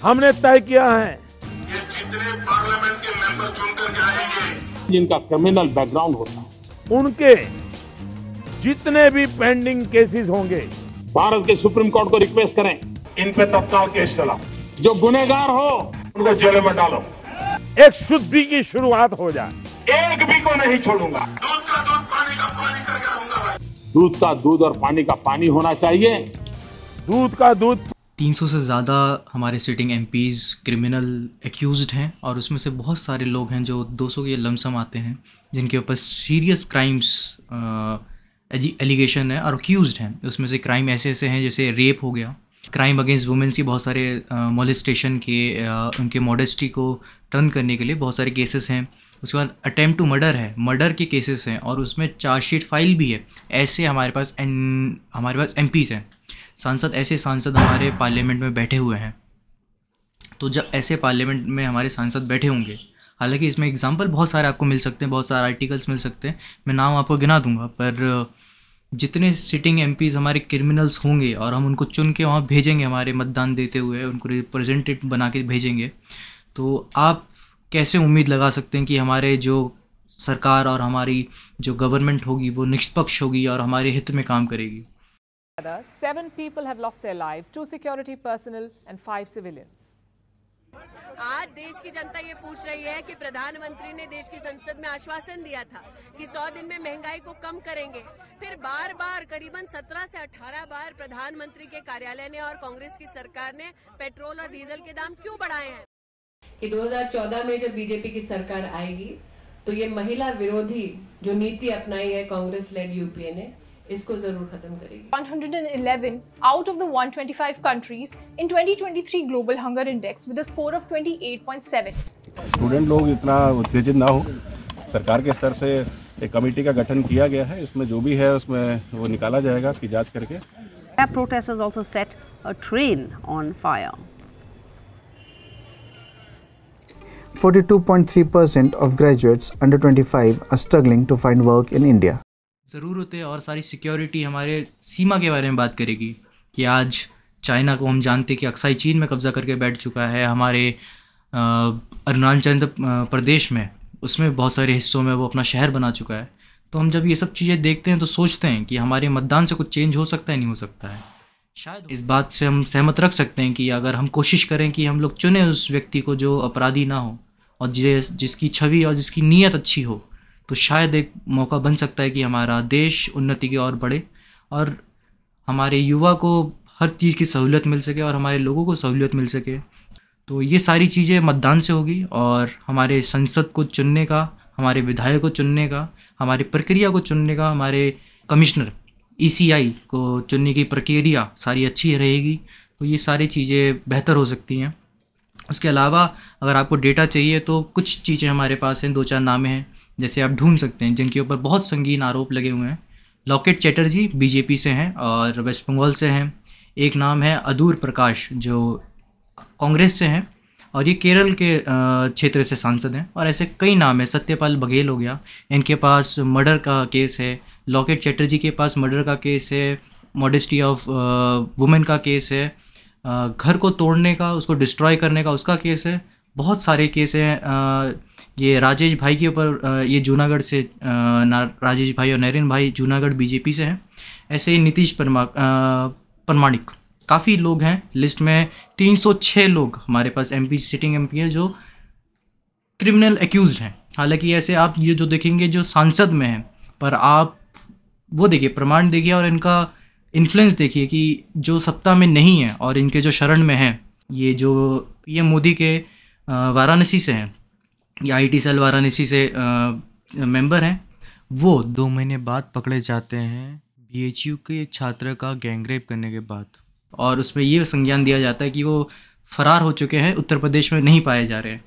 हमने तय किया है ये जितने पार्लियामेंट के मेंबर चुनकर के आएंगे, जिनका क्रिमिनल बैकग्राउंड होता है, उनके जितने भी पेंडिंग केसेस होंगे, भारत के सुप्रीम कोर्ट को रिक्वेस्ट करें, इन पे तत्काल केस चलाओ, जो गुनहगार हो उनको जेल में डालो, एक शुद्धि की शुरुआत हो जाए। एक भी को नहीं छोड़ूंगा। दूध का दूध, पानी का पानी करके रहूंगा भाई। दूध का दूध और पानी का पानी होना चाहिए। दूध का दूध। 300 से ज़्यादा हमारे सिटिंग एमपीज़ क्रिमिनल एक्यूज्ड हैं और उसमें से बहुत सारे लोग हैं जो 200 के लमसम आते हैं जिनके ऊपर सीरियस क्राइम्स एलिगेशन है और अक्यूज्ड हैं। उसमें से क्राइम ऐसे ऐसे हैं जैसे रेप हो गया, क्राइम अगेंस्ट वुमेन्स की बहुत सारे मोलेस्टेशन के उनके मॉडेस्टी को टर्न करने के लिए बहुत सारे केसेस हैं। उसके बाद अटेम्प्ट टू मर्डर है, मर्डर के केसेस हैं और उसमें चार्जशीट फाइल भी है। ऐसे हमारे पास एमपीज़ हैं, सांसद, ऐसे सांसद हमारे पार्लियामेंट में बैठे हुए हैं। तो जब ऐसे पार्लियामेंट में हमारे सांसद बैठे होंगे, हालांकि इसमें एग्जांपल बहुत सारे आपको मिल सकते हैं, बहुत सारे आर्टिकल्स मिल सकते हैं, मैं नाम आपको गिना दूंगा, पर जितने सिटिंग एमपीज़ हमारे क्रिमिनल्स होंगे और हम उनको चुन के वहाँ भेजेंगे हमारे मतदान देते हुए, उनको रिप्रेजेंटेटिव बना के भेजेंगे, तो आप कैसे उम्मीद लगा सकते हैं कि हमारे जो सरकार और हमारी जो गवर्नमेंट होगी वो निष्पक्ष होगी और हमारे हित में काम करेगी। 7 people have lost their lives, 2 security personnel and 5 civilians. आज देश की जनता ये पूछ रही है कि प्रधानमंत्री ने देश की संसद में आश्वासन दिया था कि 100 दिन में महंगाई को कम करेंगे। फिर बार बार करीबन 17 से 18 बार प्रधानमंत्री के कार्यालय ने और कांग्रेस की सरकार ने पेट्रोल और डीजल के दाम क्यों बढ़ाए हैं? कि 2014 में जब बीजेपी की सरकार आएगी तो ये महिला विरोधी जो नीति अपनाई है कांग्रेस लेड यूपीए ने, इसको जरूर खत्म करेगी। 111 out of the 125 countries in 2023 Global Hunger Index with a score of 28.7. Student लोग इतना उत्तेजित ना हो, सरकार के स्तर से एक कमेटी का गठन किया गया है, इसमें जो भी है उसमें वो निकाला जाएगा, इसकी जांच करके। Protesters also set a train on fire. 42.3% of graduates under 25 are struggling to find work in India. ज़रूरतें और सारी सिक्योरिटी हमारे सीमा के बारे में बात करेगी कि आज चाइना को हम जानते कि अक्साई चीन में कब्ज़ा करके बैठ चुका है, हमारे अरुणाचल प्रदेश में उसमें बहुत सारे हिस्सों में वो अपना शहर बना चुका है। तो हम जब ये सब चीज़ें देखते हैं तो सोचते हैं कि हमारे मतदान से कुछ चेंज हो सकता है, नहीं हो सकता है। शायद इस बात से हम सहमत रख सकते हैं कि अगर हम कोशिश करें कि हम लोग चुनें उस व्यक्ति को जो अपराधी ना हो और जिसकी छवि और जिसकी नीयत अच्छी हो, तो शायद एक मौका बन सकता है कि हमारा देश उन्नति की ओर बढ़े और हमारे युवा को हर चीज़ की सहूलियत मिल सके और हमारे लोगों को सहूलियत मिल सके। तो ये सारी चीज़ें मतदान से होगी और हमारे संसद को चुनने का, हमारे विधायक को चुनने का, हमारी प्रक्रिया को चुनने का, हमारे कमिश्नर ECI को चुनने की प्रक्रिया सारी अच्छी रहेगी। तो ये सारी चीज़ें बेहतर हो सकती हैं। उसके अलावा अगर आपको डेटा चाहिए तो कुछ चीज़ें हमारे पास हैं, 2-4 नामें हैं जैसे आप ढूंढ सकते हैं जिनके ऊपर बहुत संगीन आरोप लगे हुए हैं। लॉकेट चैटर्जी बीजेपी से हैं और वेस्ट बंगाल से हैं। एक नाम है अदूर प्रकाश जो कांग्रेस से हैं और ये केरल के क्षेत्र से सांसद हैं। और ऐसे कई नाम हैं, सत्यपाल बघेल हो गया, इनके पास मर्डर का केस है। लॉकेट चैटर्जी के पास मर्डर का केस है, मॉडेस्टी ऑफ वुमेन का केस है, घर को तोड़ने का, उसको डिस्ट्रॉय करने का उसका केस है, बहुत सारे केस हैं। ये राजेश भाई के ऊपर, ये जूनागढ़ से राजेश भाई और नरेन भाई जूनागढ़ बीजेपी से हैं। ऐसे ही नीतीश प्रमाणिक, काफ़ी लोग हैं लिस्ट में। 306 लोग हमारे पास MP सिटिंग MP है जो क्रिमिनल एक्यूज्ड हैं। हालांकि ऐसे आप ये जो देखेंगे जो सांसद में हैं, पर आप वो देखिए प्रमाण देखिए और इनका इन्फ्लुएंस देखिए कि जो सत्ता में नहीं है और इनके जो शरण में हैं, ये मोदी के वाराणसी से हैं, ये IT सेल वाराणसी से मेंबर हैं। वो 2 महीने बाद पकड़े जाते हैं BHU के एक छात्र का गैंगरेप करने के बाद, और उसमें ये संज्ञान दिया जाता है कि वो फरार हो चुके हैं, उत्तर प्रदेश में नहीं पाए जा रहे हैं।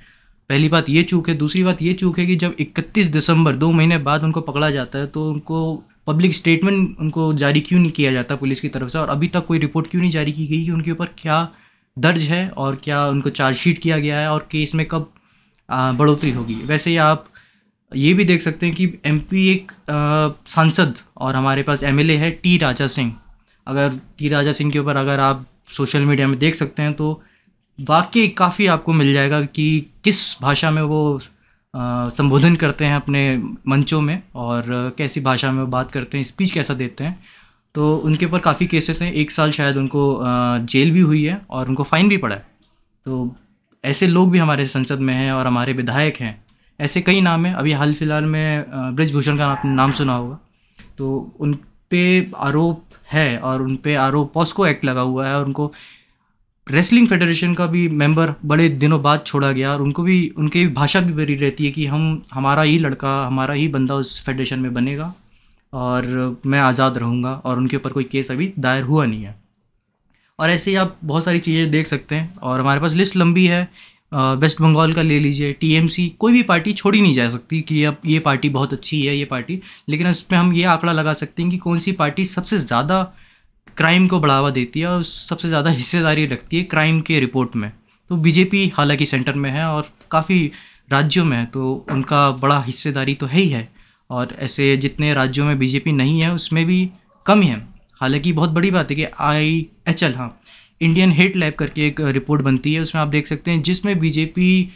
पहली बात ये चूक है। दूसरी बात ये चूक है कि जब 31 दिसंबर 2 महीने बाद उनको पकड़ा जाता है तो उनको पब्लिक स्टेटमेंट उनको जारी क्यों नहीं किया जाता पुलिस की तरफ से, और अभी तक कोई रिपोर्ट क्यों नहीं जारी की गई कि उनके ऊपर क्या दर्ज है और क्या उनको चार्जशीट किया गया है और केस में कब बढ़ोतरी होगी। वैसे ही आप ये भी देख सकते हैं कि MP एक सांसद और हमारे पास MLA है T राजा सिंह। अगर T राजा सिंह के ऊपर अगर आप सोशल मीडिया में देख सकते हैं तो वाकई काफ़ी आपको मिल जाएगा कि किस भाषा में वो संबोधन करते हैं अपने मंचों में और कैसी भाषा में वो बात करते हैं, स्पीच कैसा देते हैं। तो उनके ऊपर काफ़ी केसेस हैं, 1 साल शायद उनको जेल भी हुई है और उनको फ़ाइन भी पड़ा है। तो ऐसे लोग भी हमारे संसद में हैं और हमारे विधायक हैं, ऐसे कई नाम हैं। अभी हाल फिलहाल में बृजभूषण का आपने नाम सुना होगा, तो उन पे आरोप है और उन पे आरोप पॉस्को एक्ट लगा हुआ है और उनको रेसलिंग फेडरेशन का भी मेंबर बड़े दिनों बाद छोड़ा गया और उनको भी उनकी भाषा भी बरी रहती है कि हमारा ही लड़का, हमारा ही बंदा उस फेडरेशन में बनेगा और मैं आज़ाद रहूँगा, और उनके ऊपर कोई केस अभी दायर हुआ नहीं है। और ऐसे ही आप बहुत सारी चीज़ें देख सकते हैं और हमारे पास लिस्ट लंबी है। वेस्ट बंगाल का ले लीजिए, टीएमसी, कोई भी पार्टी छोड़ी नहीं जा सकती कि अब ये पार्टी बहुत अच्छी है ये पार्टी, लेकिन इस पर हम ये आंकड़ा लगा सकते हैं कि कौन सी पार्टी सबसे ज़्यादा क्राइम को बढ़ावा देती है और सबसे ज़्यादा हिस्सेदारी रखती है क्राइम के रिपोर्ट में। तो बीजेपी हालांकि सेंटर में है और काफ़ी राज्यों में है, तो उनका बड़ा हिस्सेदारी तो है ही है। और ऐसे जितने राज्यों में बीजेपी नहीं है उसमें भी कम ही है। हालांकि बहुत बड़ी बात है कि IHL, हाँ, इंडियन हेट लैब करके एक रिपोर्ट बनती है, उसमें आप देख सकते हैं जिसमें बीजेपी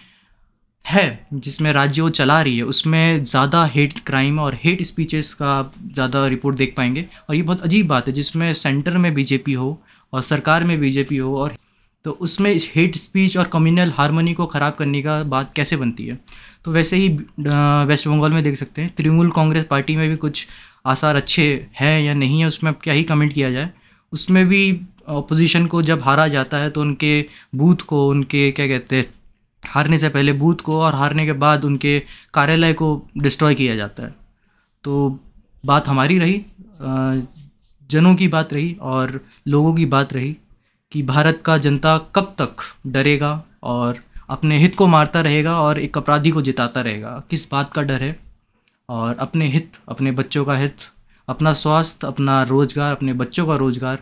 है, जिसमें राज्य वो चला रही है, उसमें ज़्यादा हेट क्राइम और हेट स्पीचेस का ज़्यादा रिपोर्ट देख पाएंगे। और ये बहुत अजीब बात है, जिसमें सेंटर में बीजेपी हो और सरकार में बीजेपी हो, और तो उसमें हेट स्पीच और कम्युनल हार्मनी को ख़राब करने का बात कैसे बनती है। तो वैसे ही वेस्ट बंगाल में देख सकते हैं, तृणमूल कांग्रेस पार्टी में भी कुछ आसार अच्छे हैं या नहीं है, उसमें अब क्या ही कमेंट किया जाए। उसमें भी अपोजिशन को जब हारा जाता है तो उनके बूथ को, उनके क्या कहते हैं, हारने से पहले बूथ को और हारने के बाद उनके कार्यालय को डिस्ट्रॉय किया जाता है। तो बात हमारी रही, जनों की बात रही और लोगों की बात रही कि भारत का जनता कब तक डरेगा और अपने हित को मारता रहेगा और एक अपराधी को जिताता रहेगा। किस बात का डर है? और अपने हित, अपने बच्चों का हित, अपना स्वास्थ्य, अपना रोज़गार, अपने बच्चों का रोज़गार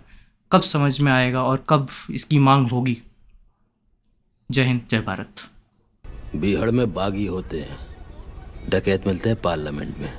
कब समझ में आएगा और कब इसकी मांग होगी। जय हिंद, जय भारत। बीहड़ में बागी होते हैं, डकैत मिलते हैं पार्लियामेंट में।